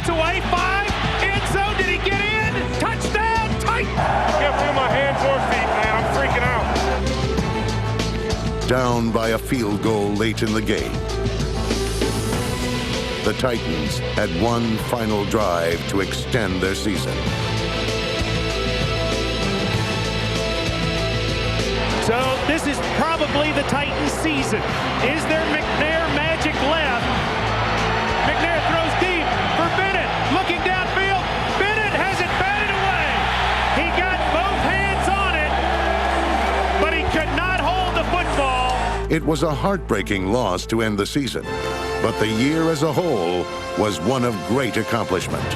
gets away, 5, end zone, did he get in? Touchdown, Titans! Can't feel my hands or feet, man. I'm freaking out. Down by a field goal late in the game, the Titans had one final drive to extend their season. So this is probably the Titans' season. Is there McNair magic left? McNair throws deep for Bennett, looking downfield. Bennett has it batted away. He got both hands on it, but he could not hold the football. It was a heartbreaking loss to end the season, but the year as a whole was one of great accomplishment.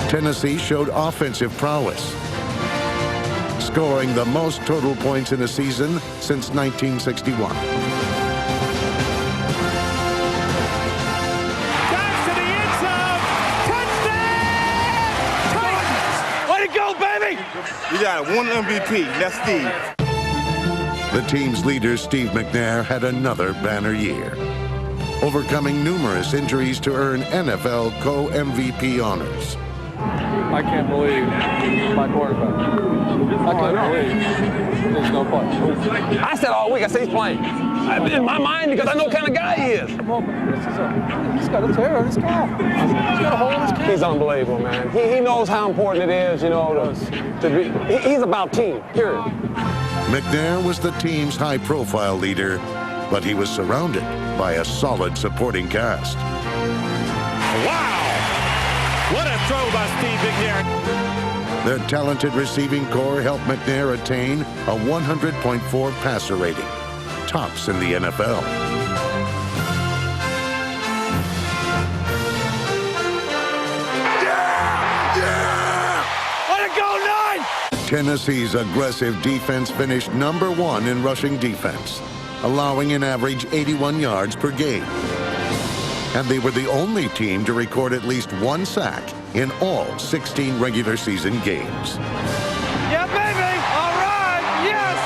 Tennessee showed offensive prowess, scoring the most total points in a season since 1961. Dives to the end zone. Touchdown! Titans! Way to go, baby! We got one MVP. That's Steve. The team's leader, Steve McNair, had another banner year, overcoming numerous injuries to earn NFL co-MVP honors. I can't believe my quarterback. I can't believe there's no punch. I said all week, I said he's playing. In my mind, because I know what kind of guy he is. He's got a tear in his calf. He's got a hole in his calf. He's unbelievable, man. He knows how important it is, you know, to be. He's about team, period. McNair was the team's high-profile leader, but he was surrounded by a solid supporting cast. Wow! What a throw by Steve McNair. Their talented receiving core helped McNair attain a 100.4 passer rating, tops in the NFL. Way to go, 9! Tennessee's aggressive defense finished #1 in rushing defense, allowing an average 81 yards per game. And they were the only team to record at least one sack in all 16 regular season games. Yeah, baby! All right! Yes!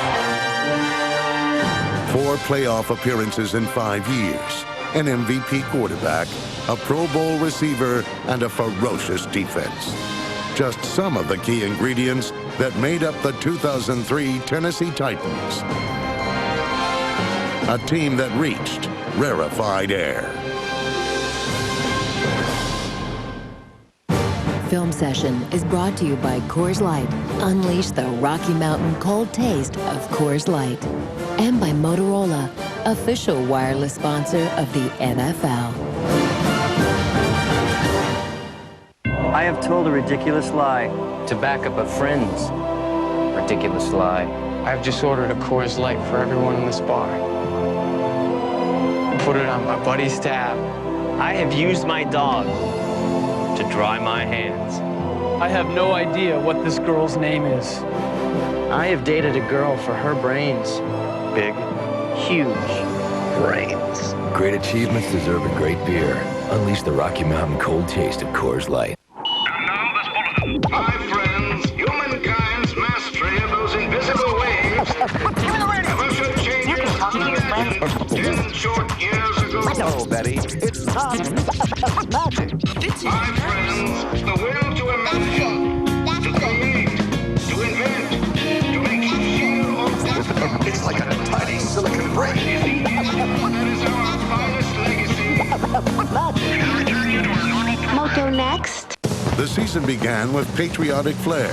4 playoff appearances in 5 years, an MVP quarterback, a Pro Bowl receiver, and a ferocious defense. Just some of the key ingredients that made up the 2003 Tennessee Titans. A team that reached rarefied air. Film Session is brought to you by Coors Light. Unleash the Rocky Mountain cold taste of Coors Light. And by Motorola, official wireless sponsor of the NFL. I have told a ridiculous lie. To back up a friend's ridiculous lie. I've just ordered a Coors Light for everyone in this bar. Put it on my buddy's tab. I have used my dog to dry my hands. I have no idea what this girl's name is. I have dated a girl for her brains. Big, huge brains. Great achievements deserve a great beer. Unleash the Rocky Mountain cold taste of Coors Light. And now this bulletin. My friends, humankind's mastery of those invisible waves have ushered changes to the land 10 short years ago. Hello, Betty. It's Tom. Magic. My friends, the will to imagine, to create, to invent, to make sheer or It's like a tiny silicon brain. that is our finest legacy. Moto next. The season began with patriotic flair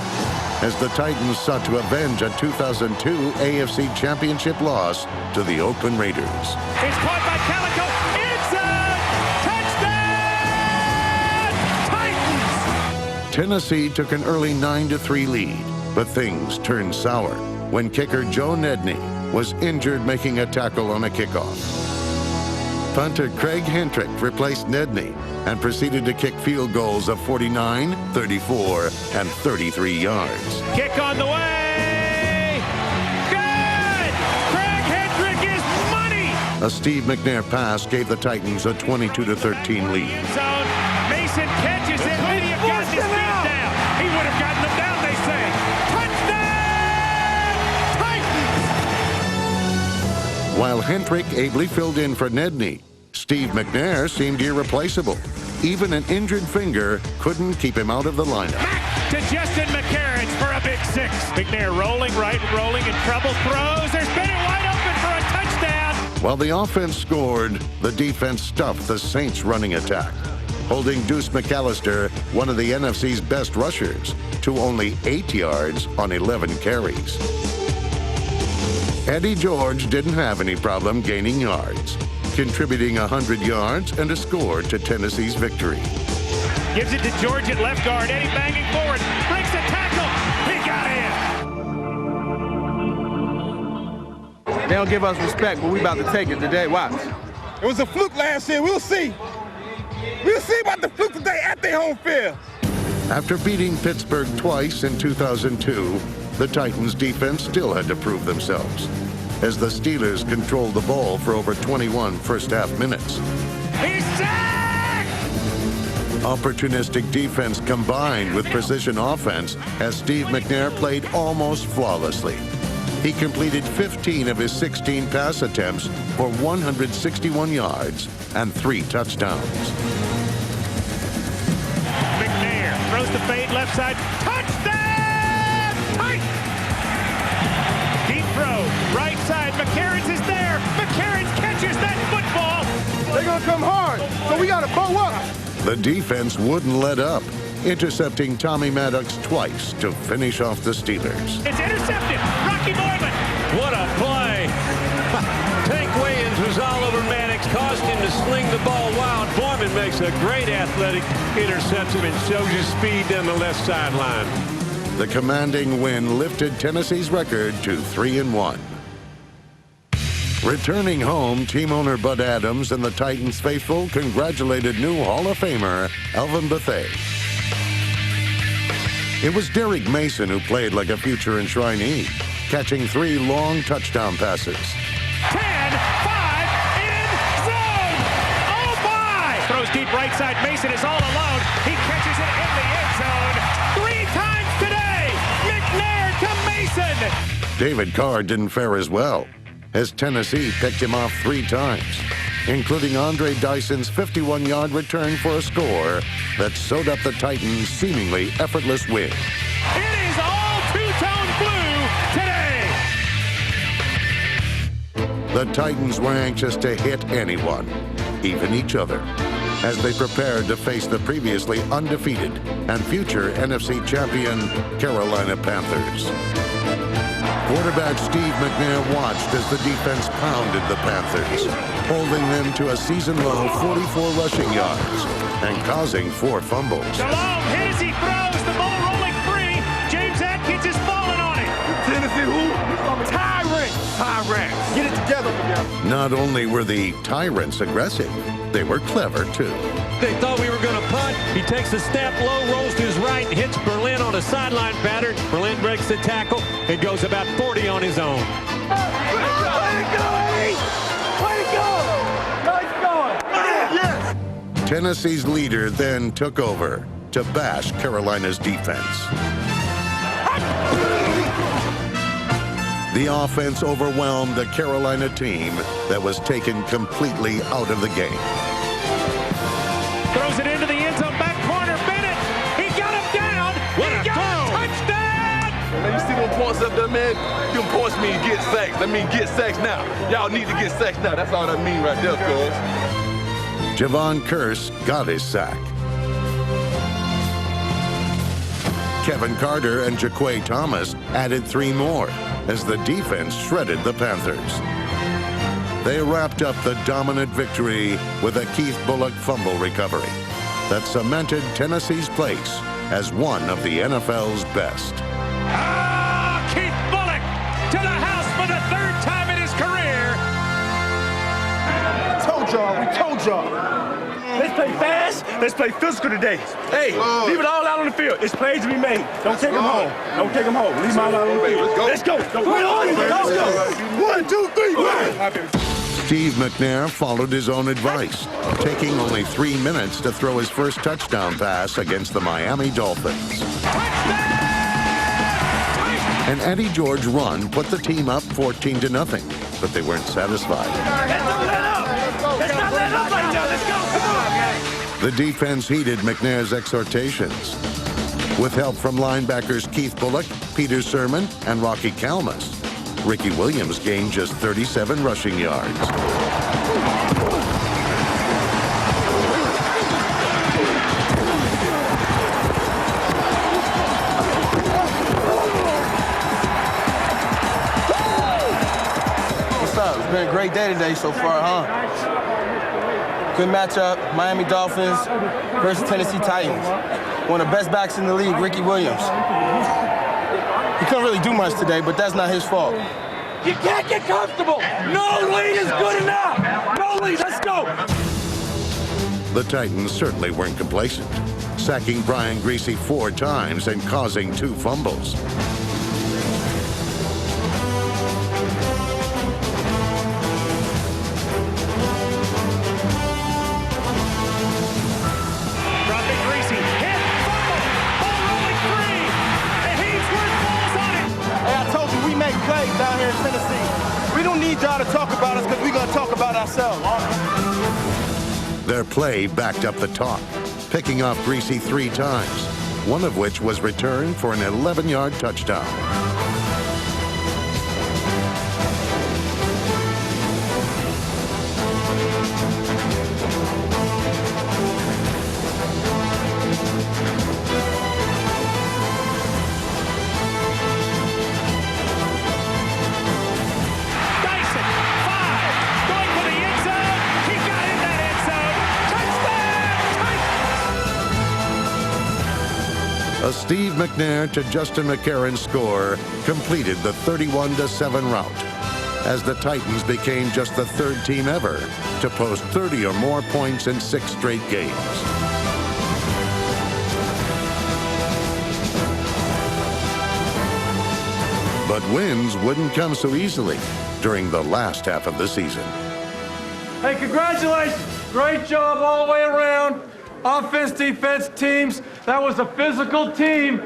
as the Titans sought to avenge a 2002 AFC Championship loss to the Oakland Raiders. It's caught by Calico. Touchdown! Titans! Tennessee took an early 9-3 lead, but things turned sour when kicker Joe Nedney was injured making a tackle on a kickoff. Punter Craig Hentrick replaced Nedney and proceeded to kick field goals of 49, 34, and 33 yards. Kick on the way! Good! Craig Hentrick is money! A Steve McNair pass gave the Titans a 22-13 lead. End zone. Mason catches it. Would he have gotten his feet down? He would have gotten them down, they say. Touchdown! Titans! While Hentrick ably filled in for Nedney, Steve McNair seemed irreplaceable. Even an injured finger couldn't keep him out of the lineup. To Justin McCarron for a big six. McNair rolling right, rolling in trouble, throws. There's Bennett wide open for a touchdown. While the offense scored, the defense stuffed the Saints' running attack, holding Deuce McAllister, one of the NFC's best rushers, to only 8 yards on 11 carries. Eddie George didn't have any problem gaining yards, contributing 100 yards and a score to Tennessee's victory. Gives it to George at left guard. Eddie banging forward. Breaks the tackle. He got in. They don't give us respect, but we about to take it today. Watch. It was a fluke last year. We'll see. We'll see about the fluke today at their home field. After beating Pittsburgh twice in 2002, the Titans' defense still had to prove themselves, as the Steelers controlled the ball for over 21 first-half minutes. He's sacked! Opportunistic defense combined with precision offense as Steve McNair played almost flawlessly. He completed 15 of his 16 pass attempts for 161 yards and 3 touchdowns. McNair throws the fade left side. Touchdown! Tight! Deep throw, right side. McCarron's is there. McCarron's catches that football. They're going to come hard, so we got to bow up. The defense wouldn't let up, intercepting Tommy Maddox twice to finish off the Steelers. It's intercepted. Rocky Moreland. What a play. Tank Williams was all over Maddox, caused him to sling the ball wild. Foreman makes a great athletic interception and shows his speed down the left sideline. The commanding win lifted Tennessee's record to 3-1. Returning home, team owner Bud Adams and the Titans faithful congratulated new Hall of Famer Alvin Bethea. It was Derek Mason who played like a future enshrinee, catching 3 long touchdown passes. 10, 5, in zone. Oh my! Throws deep right side. Mason is all alone. He catches it in the end zone 3 times today. McNair to Mason. David Carr didn't fare as well, as Tennessee picked him off 3 times, including Andre Dyson's 51-yard return for a score that sewed up the Titans' seemingly effortless win. It is all two-tone blue today. The Titans were anxious to hit anyone, even each other, as they prepared to face the previously undefeated and future NFC champion Carolina Panthers. Quarterback Steve McNair watched as the defense pounded the Panthers, holding them to a season-low 44 rushing yards and causing 4 fumbles. Shalom hit as he throws, the ball rolling free. James Atkins is falling on it. Tennessee who? Tyrants. Get it together. Not only were the Tyrants aggressive, they were clever, too. They thought we were going to punt. He takes a snap low, rolls to his right, and hits Berlin on a sideline pattern. Berlin breaks the tackle and goes about 40 on his own. Way to go, Eddie! Way to go! Nice going! Yes! Tennessee's leader then took over to bash Carolina's defense. The offense overwhelmed the Carolina team that was taken completely out of the game. Throws it into the end zone, back corner, Bennett. He got him down. What a throw! Touchdown! Man, you see them points up there, man? Them points mean get sacks. That mean get sacks now. Y'all need to get sacks now. That's all that mean right there, cuz. Javon Kearse got his sack. Kevin Carter and Jaquay Thomas added 3 more as the defense shredded the Panthers. They wrapped up the dominant victory with a Keith Bullock fumble recovery that cemented Tennessee's place as one of the NFL's best. Keith Bullock to the house for the 3rd time in his career. We told y'all. Let's play fast. Let's play physical today. Hey, leave it all out on the field. It's plays to be made. Don't take them home. Don't take them home. Leave them all out on the field. Let's go. Let's go. 1, 2, 3. Steve McNair followed his own advice, taking only 3 minutes to throw his first touchdown pass against the Miami Dolphins. An Eddie George run put the team up 14-0, but they weren't satisfied. Let's not let up. The defense heeded McNair's exhortations. With help from linebackers Keith Bullock, Peter Sermon, and Rocky Kalmus, Ricky Williams gained just 37 rushing yards. What's up? It's been a great day today so far, huh? Good matchup, Miami Dolphins versus Tennessee Titans. One of the best backs in the league, Ricky Williams. He couldn't really do much today, but that's not his fault. You can't get comfortable. No lead is good enough. No lead, let's go. The Titans certainly weren't complacent, sacking Brian Griese 4 times and causing 2 fumbles. Down here in Tennessee. We don't need y'all to talk about us because we're going to talk about ourselves. Their play backed up the talk, picking off Griese 3 times, one of which was returned for an 11-yard touchdown. A Steve McNair to Justin McCarron score completed the 31-7 rout, as the Titans became just the 3rd team ever to post 30 or more points in 6 straight games. But wins wouldn't come so easily during the last half of the season. Hey, congratulations. Great job all the way around. Offense, defense, teams. That was a physical team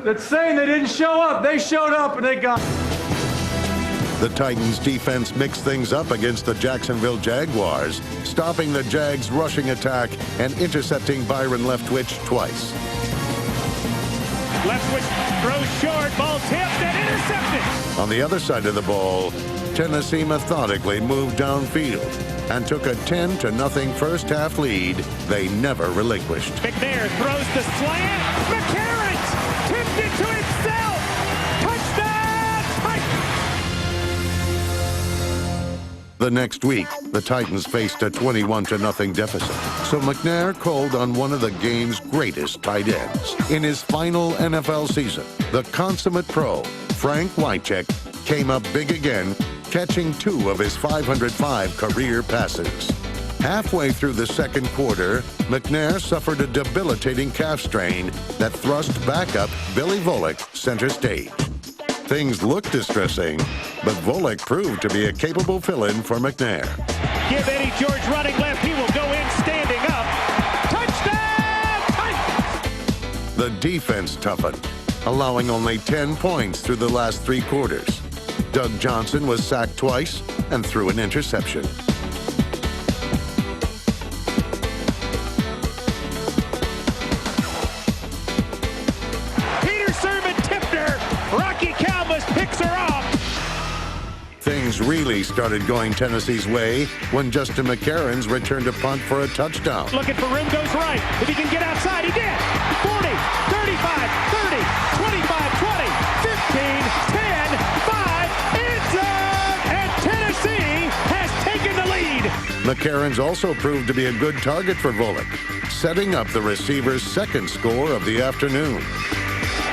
that's saying they didn't show up. They showed up and they got it. The Titans defense mixed things up against the Jacksonville Jaguars, stopping the Jags' rushing attack and intercepting Byron Leftwich twice. Leftwich throws short, ball tipped and intercepted. On the other side of the ball, Tennessee methodically moved downfield and took a 10-0 first-half lead they never relinquished. McNair throws the slant. McCarron tipped it to himself. Touchdown, Titans! The next week, the Titans faced a 21-0 deficit, so McNair called on one of the game's greatest tight ends. In his final NFL season, the consummate pro, Frank Wycheck, came up big again, catching 2 of his 505 career passes. Halfway through the second quarter, McNair suffered a debilitating calf strain that thrust backup Billy Volek center stage. Things looked distressing, but Volek proved to be a capable fill-in for McNair. Give Eddie George running left. He will go in standing up. Touchdown, Titans! The defense toughened, allowing only 10 points through the last 3 quarters. Doug Johnson was sacked twice and threw an interception. Peter Sermon tipped her. Rocky Kalmus picks her off. Things really started going Tennessee's way when Justin McCarron's returned a punt for a touchdown. Looking for room, goes right. If he can get outside, he did. 40, 35, 30, 25, 20, 15, 10, 5, end zone, and Tennessee has taken the lead. McCarron's also proved to be a good target for Volek, setting up the receiver's 2nd score of the afternoon.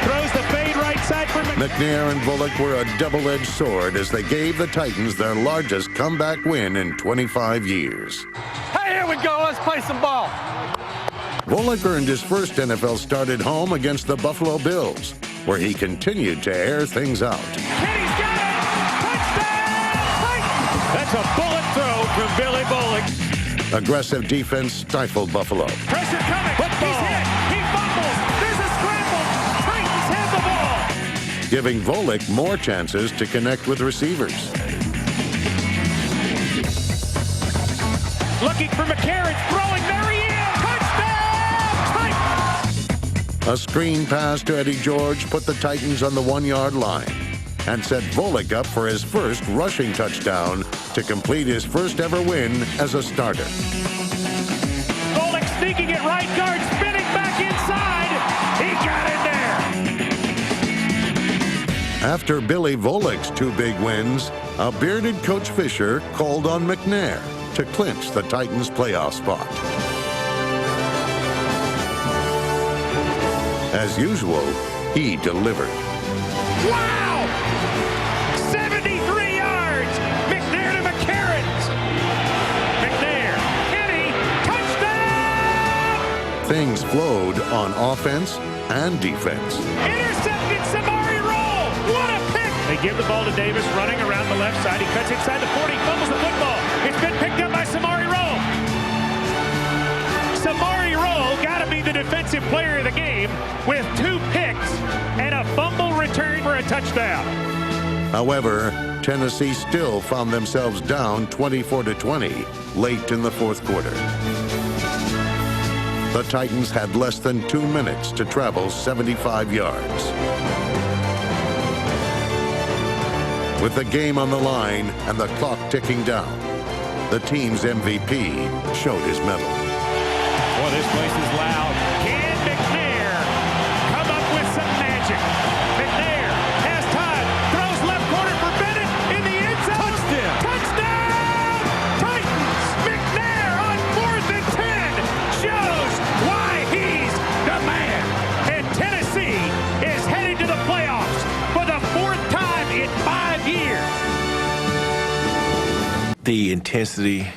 Throws the fade right side for McNair and Volek were a double-edged sword as they gave the Titans their largest comeback win in 25 years. Hey, here we go. Let's play some ball. Volek earned his first NFL start at home against the Buffalo Bills, where he continued to air things out. Kenny's got it! Touchdown! That's a bullet throw from Billy Bullock. Aggressive defense stifled Buffalo. Pressure coming. Football. He's hit. He fumbles. There's a scramble. Titans have the ball. Giving Volek more chances to connect with receivers. Looking for McCarron. Throwing. There he is. Touchdown! A screen pass to Eddie George put the Titans on the 1-yard line and set Volek up for his first rushing touchdown to complete his first ever win as a starter. Volek sneaking it right guard, spinning back inside. He got in there. After Billy Volek's 2 big wins, a bearded Coach Fisher called on McNair to clinch the Titans' playoff spot. As usual, he delivered. Wow! 73 yards! McNair to McCarrons! McNair, Kenny, touchdown! Things flowed on offense and defense. Intercepted, Samari Roll! What a pick! They give the ball to Davis running around the left side. He cuts inside the 40, fumbles the football. It's been picked up by Samari Roll. Samari Roll got to be the defensive player of the game with 2 picks and a fumble return for a touchdown. However, Tennessee still found themselves down 24-20 late in the 4th quarter. The Titans had less than 2 minutes to travel 75 yards. With the game on the line and the clock ticking down, the team's MVP showed his mettle. Boy, this place is loud. Can McNair come up with some magic? McNair has time, throws left corner for Bennett in the end zone. Touchdown! Titans! McNair on 4th and 10 shows why he's the man. And Tennessee is headed to the playoffs for the 4th time in 5 years. The intensity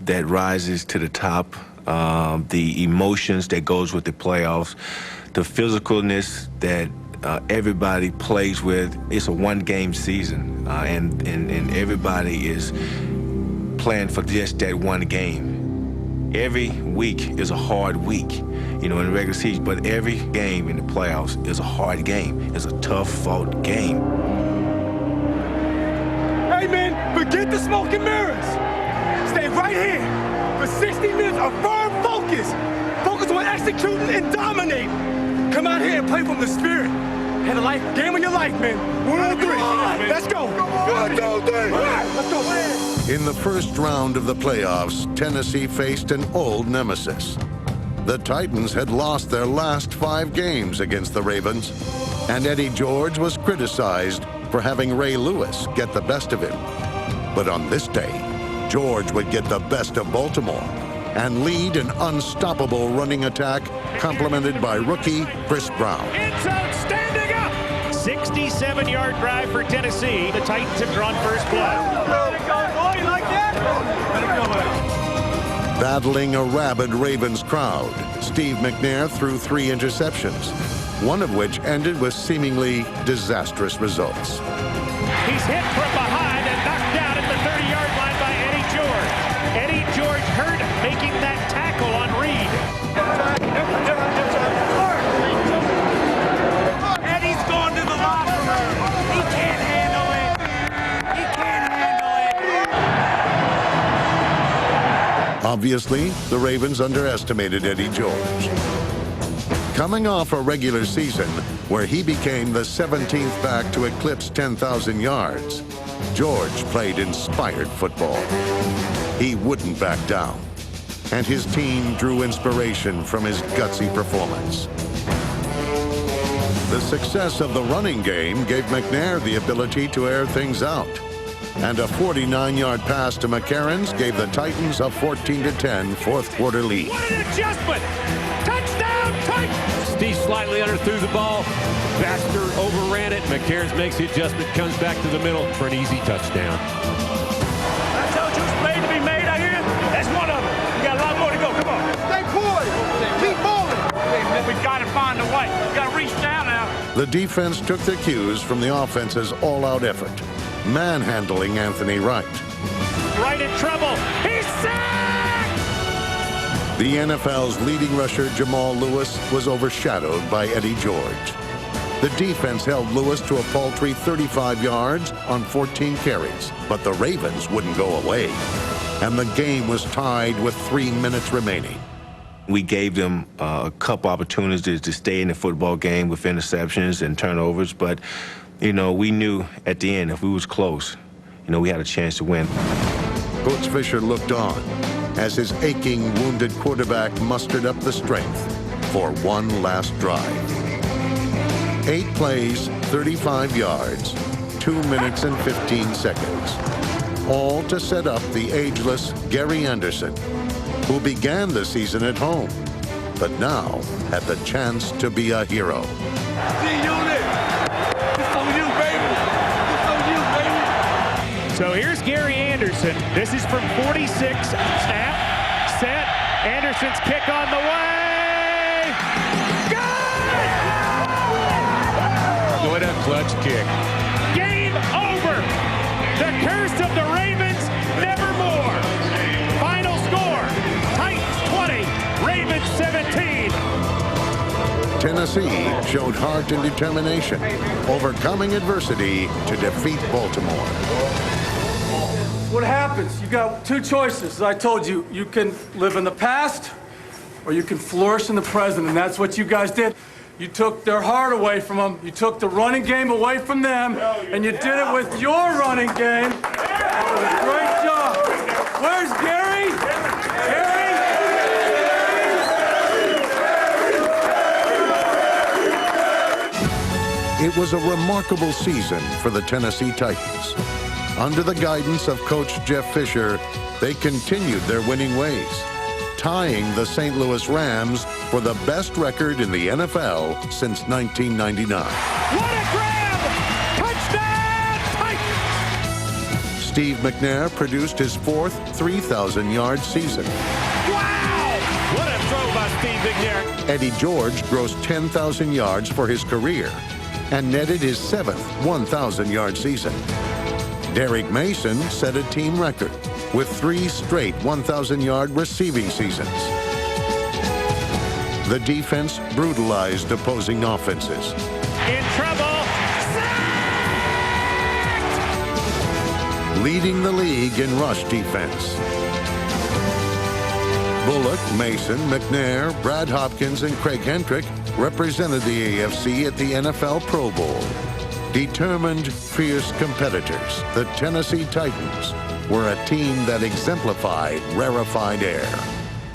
that rises to the top, the emotions that goes with the playoffs, the physicalness that everybody plays with. It's a 1-game season, and everybody is playing for just that 1 game. Every week is a hard week, you know, in the regular season, but every game in the playoffs is a hard game. It's a tough-fought game. Hey, man, forget the smoke and mirrors. Stay right here for 60 minutes of firm focus. Focus on executing and dominating. Come out here and play from the spirit. Had a life game of your life, man. 1 on 3. Let's go. 1, 2, 3. All right, let's go. In the first round of the playoffs, Tennessee faced an old nemesis. The Titans had lost their last 5 games against the Ravens, and Eddie George was criticized for having Ray Lewis get the best of him. But on this day, George would get the best of Baltimore and lead an unstoppable running attack complemented by rookie Chris Brown. It's outstanding up! 67-yard drive for Tennessee. The Titans have drawn first blood. Battling a rabid Ravens crowd, Steve McNair threw 3 interceptions, one of which ended with seemingly disastrous results. He's hit from behind and knocked down at the 30-yard line by Eddie George. Eddie George hurt making that tackle on Reed. Eddie's gone to the locker room. He can't handle it. He can't handle it. Obviously, the Ravens underestimated Eddie George. Coming off a regular season where he became the 17th back to eclipse 10,000 yards, George played inspired football. He wouldn't back down, and his team drew inspiration from his gutsy performance. The success of the running game gave McNair the ability to air things out, and a 49-yard pass to McCarrons gave the Titans a 14-10 fourth quarter lead. What an adjustment! Touchdown, Titans! Steve slightly underthrew the ball. Baxter overran it. McCarrons makes the adjustment, comes back to the middle for an easy touchdown. I told you it's played to be made out here. That's one of them. We got a lot more to go. Come on. Stay poised. Keep moving. We got to find a way. We got to reach down now. The defense took their cues from the offense's all-out effort, manhandling Anthony Wright. Right in trouble. He's sacked! The NFL's leading rusher, Jamal Lewis, was overshadowed by Eddie George. The defense held Lewis to a paltry 35 yards on 14 carries, but the Ravens wouldn't go away, and the game was tied with 3 minutes remaining. We gave them a couple opportunities to stay in the football game with interceptions and turnovers, but, you know, we knew at the end if we was close, you know, we had a chance to win. Coach Fisher looked on as his aching, wounded quarterback mustered up the strength for one last drive. 8 plays, 35 yards, 2 minutes and 15 seconds, all to set up the ageless Gary Anderson, who began the season at home, but now had the chance to be a hero. So here's Gary Anderson. This is from 46. Snap, set. Anderson's kick on the way. Good! What a clutch kick. Game over. The curse of the Ravens, nevermore. Final score, Titans 20, Ravens 17. Tennessee showed heart and determination, overcoming adversity to defeat Baltimore. What happens? You got 2 choices. As I told you, you can live in the past or you can flourish in the present, and that's what you guys did. You took their heart away from them. You took the running game away from them, and you did it with your running game. That was a great job. Where's Gary? Gary? It was a remarkable season for the Tennessee Titans. Under the guidance of Coach Jeff Fisher, they continued their winning ways, tying the St. Louis Rams for the best record in the NFL since 1999. What a grab! Touchdown, Titans! Steve McNair produced his 4th 3,000-yard season. Wow! What a throw by Steve McNair. Eddie George grossed 10,000 yards for his career and netted his 7th 1,000-yard season. Derek Mason set a team record with 3 straight 1,000-yard receiving seasons. The defense brutalized opposing offenses. In trouble. Sacked! Leading the league in rush defense. Bullock, Mason, McNair, Brad Hopkins, and Craig Hentrick represented the AFC at the NFL Pro Bowl. Determined, fierce competitors, the Tennessee Titans were a team that exemplified rarefied air.